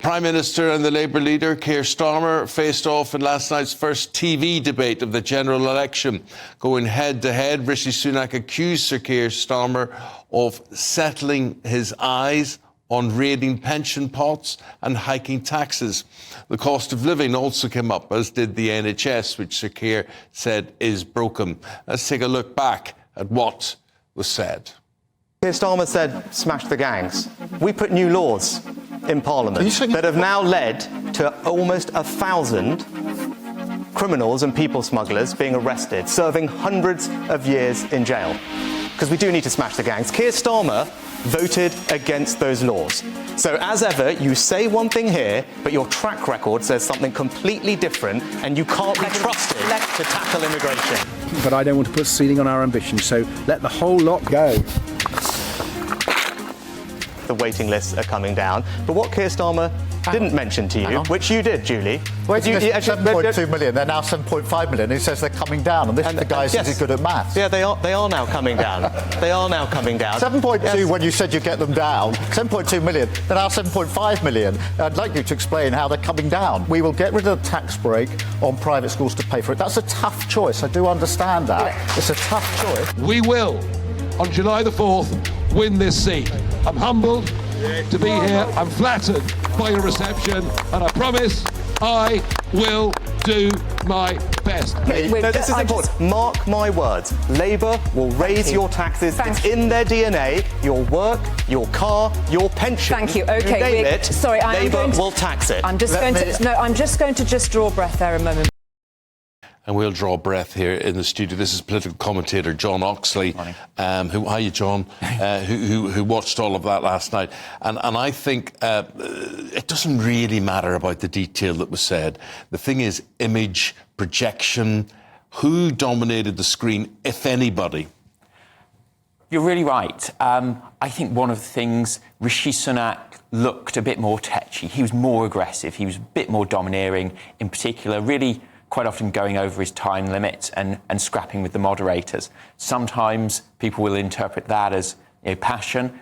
Prime Minister and the Labour leader, Keir Starmer, faced off in last night's first TV debate of the general election. Going head-to-head, Rishi Sunak accused Sir Keir Starmer of settling his eyes on raiding pension pots and hiking taxes. The cost of living also came up, as did the NHS, which Sir Keir said is broken. Let's take a look back at what was said. Keir Starmer said, smash the gangs. We put new laws in Parliament that have now led to almost 1,000 criminals and people smugglers being arrested, serving hundreds of years in jail. Because we do need to smash the gangs. Keir Starmer voted against those laws. So as ever, you say one thing here, but your track record says something completely different, and you can't be trusted to tackle immigration. But I don't want to put a ceiling on our ambition, so let the whole lot go. The waiting lists are coming down. But what Keir Starmer didn't mention to you, which you did, Julie. Waiting list 7.2 million, they're now 7.5 million. He says they're coming down, and this is the guy who says he's good at maths. Yeah, they are now coming down. They are now coming down. 7.2 when you said you get them down. 7.2 million, they're now 7.5 million. I'd like you to explain how they're coming down. We will get rid of the tax break on private schools to pay for it. That's a tough choice. I do understand that. It's a tough choice. We will, on July the 4th, win this seat. I'm humbled to be here. I'm flattered by your reception, and I promise I will do my best. No, this is important. Mark my words. Labour will raise your taxes. It's in their DNA. Your work, your car, your pension. Thank you. OK, you name it, sorry, Labour will tax it. I'm just going to just draw breath there a moment. And we'll draw breath here in the studio. This is political commentator John Uxley, hiya John, who watched all of that last night. And I think it doesn't really matter about the detail that was said. The thing is image, projection, who dominated the screen, if anybody. You're really right. I think one of the things, Rishi Sunak looked a bit more tetchy. He was more aggressive. He was a bit more domineering, in particular, really quite often going over his time limits and scrapping with the moderators. Sometimes people will interpret that as passion.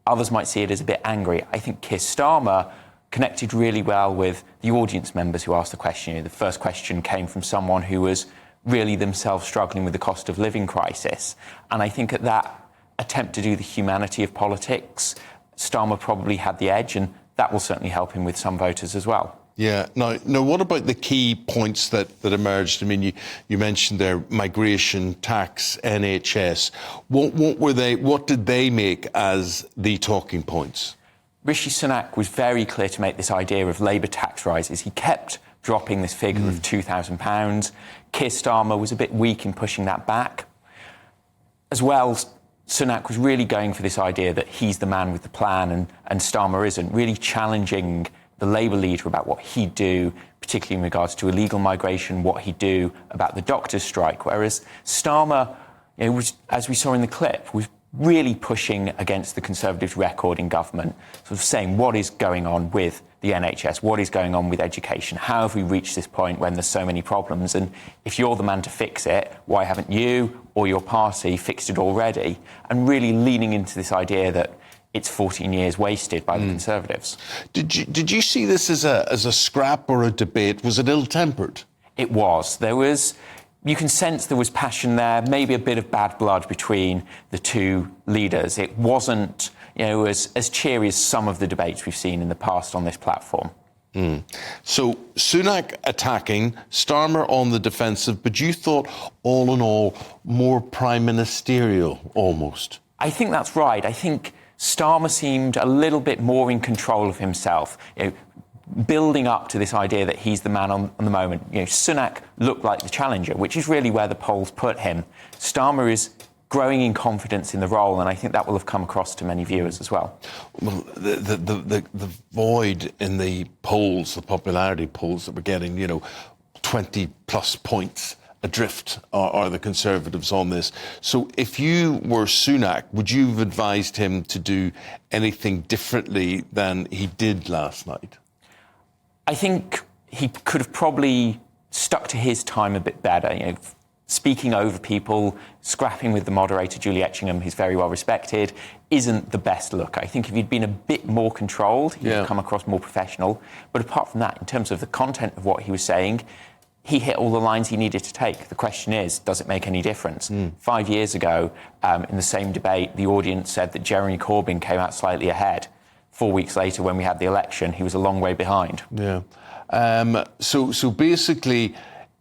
Others might see it as a bit angry. I think Keir Starmer connected really well with the audience members who asked the question. The first question came from someone who was really themselves struggling with the cost of living crisis. And I think at that attempt to do the humanity of politics, Starmer probably had the edge, and that will certainly help him with some voters as well. Yeah. Now, what about the key points that emerged? I mean, you mentioned there migration, tax, NHS. What did they make as the talking points? Rishi Sunak was very clear to make this idea of Labour tax rises. He kept dropping this figure of £2,000. Keir Starmer was a bit weak in pushing that back. As well, Sunak was really going for this idea that he's the man with the plan and Starmer isn't, really challenging the Labour leader about what he'd do, particularly in regards to illegal migration, what he'd do about the doctors' strike. Whereas Starmer, was, as we saw in the clip, was really pushing against the Conservatives' record in government, sort of saying what is going on with the NHS, what is going on with education, how have we reached this point when there's so many problems, and if you're the man to fix it, why haven't you or your party fixed it already? And really leaning into this idea that it's 14 years wasted by the Conservatives. Did you see this as a scrap or a debate? Was it ill-tempered? It was. You can sense there was passion there, maybe a bit of bad blood between the two leaders. It wasn't, as cheery as some of the debates we've seen in the past on this platform. So Sunak attacking, Starmer on the defensive, but you thought, all in all, more prime ministerial, almost. I think that's right. I think Starmer seemed a little bit more in control of himself, building up to this idea that he's the man on the moment. Sunak looked like the challenger, which is really where the polls put him. Starmer is growing in confidence in the role, and I think that will have come across to many viewers as well. Well, the void in the polls, the popularity polls that we're getting, 20-plus points adrift are the Conservatives on this. So if you were Sunak, would you have advised him to do anything differently than he did last night? I think he could have probably stuck to his time a bit better. speaking over people, scrapping with the moderator, Julie Etchingham, who's very well respected, isn't the best look. I think if he'd been a bit more controlled, he'd have come across more professional. But apart from that, in terms of the content of what he was saying, he hit all the lines he needed to take. The question is, does it make any difference? 5 years ago, in the same debate, the audience said that Jeremy Corbyn came out slightly ahead. 4 weeks later, when we had the election, he was a long way behind. Yeah. So basically,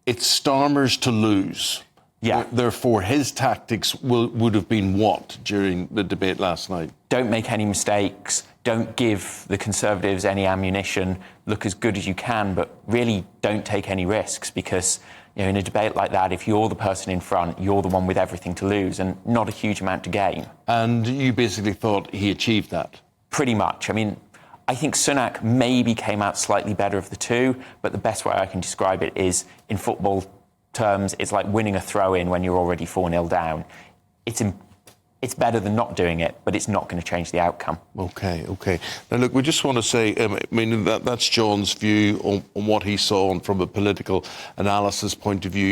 it's Starmer's to lose. Yeah. Therefore, his tactics would have been what during the debate last night? Don't make any mistakes. Don't give the Conservatives any ammunition. Look as good as you can, but really don't take any risks, because in a debate like that, if you're the person in front, you're the one with everything to lose and not a huge amount to gain. And you basically thought he achieved that? Pretty much. I mean, I think Sunak maybe came out slightly better of the two, but the best way I can describe it is, in football terms, it's like winning a throw-in when you're already 4-0 down. It's better than not doing it, but it's not going to change the outcome. OK. Now, look, we just want to say, that's John's view on what he saw from a political analysis point of view.